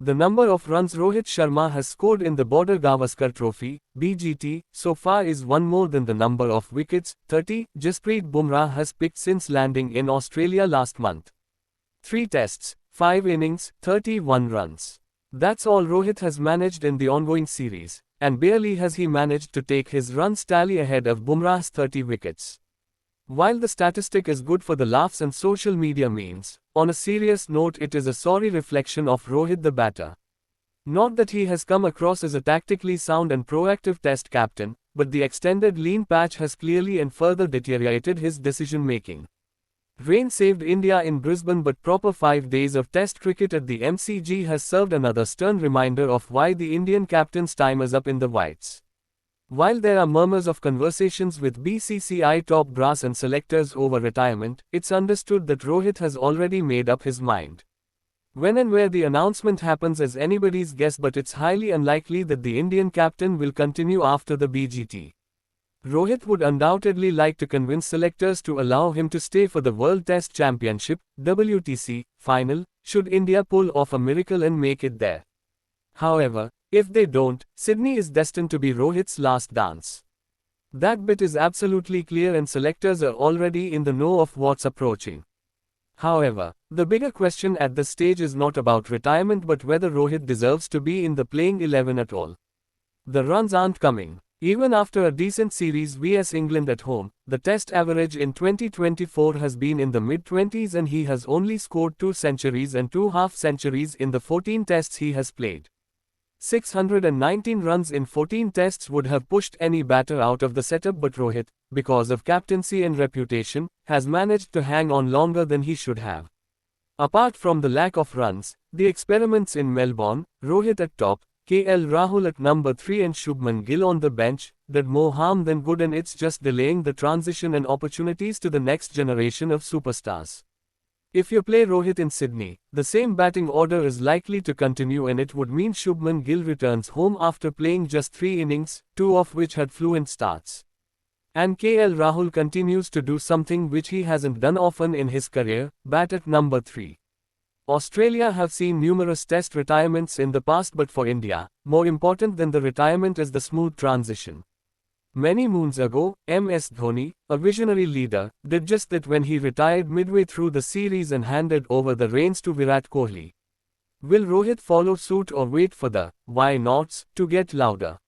The number of runs Rohit Sharma has scored in the Border Gavaskar Trophy (BGT) so far is one more than the number of wickets, 30, Jasprit Bumrah has picked since landing in Australia last month. 3 tests, 5 innings, 31 runs. That's all Rohit has managed in the ongoing series, and barely has he managed to take his runs tally ahead of Bumrah's 30 wickets. While the statistic is good for the laughs and social media memes, on a serious note it is a sorry reflection of Rohit the batter. Not that he has come across as a tactically sound and proactive test captain, but the extended lean patch has clearly and further deteriorated his decision-making. Rain saved India in Brisbane, but proper 5 days of test cricket at the MCG has served another stern reminder of why the Indian captain's time is up in the whites. While there are murmurs of conversations with BCCI top brass and selectors over retirement, it's understood that Rohit has already made up his mind. When and where the announcement happens is anybody's guess, but it's highly unlikely that the Indian captain will continue after the BGT. Rohit would undoubtedly like to convince selectors to allow him to stay for the World Test Championship (WTC) final, should India pull off a miracle and make it there. However, if they don't, Sydney is destined to be Rohit's last dance. That bit is absolutely clear, and selectors are already in the know of what's approaching. However, the bigger question at this stage is not about retirement but whether Rohit deserves to be in the playing 11 at all. The runs aren't coming. Even after a decent series vs England at home, the test average in 2024 has been in the mid-20s, and he has only scored 2 centuries and 2 half-centuries in the 14 tests he has played. 619 runs in 14 tests would have pushed any batter out of the setup, but Rohit, because of captaincy and reputation, has managed to hang on longer than he should have. Apart from the lack of runs, the experiments in Melbourne, Rohit at top, KL Rahul at number 3 and Shubman Gill on the bench, did more harm than good, and it's just delaying the transition and opportunities to the next generation of superstars. If you play Rohit in Sydney, the same batting order is likely to continue, and it would mean Shubman Gill returns home after playing just 3 innings, 2 of which had fluent starts. And KL Rahul continues to do something which he hasn't done often in his career, bat at number 3. Australia have seen numerous test retirements in the past, but for India, more important than the retirement is the smooth transition. Many moons ago, MS Dhoni, a visionary leader, did just that when he retired midway through the series and handed over the reins to Virat Kohli. Will Rohit follow suit or wait for the "why nots" to get louder?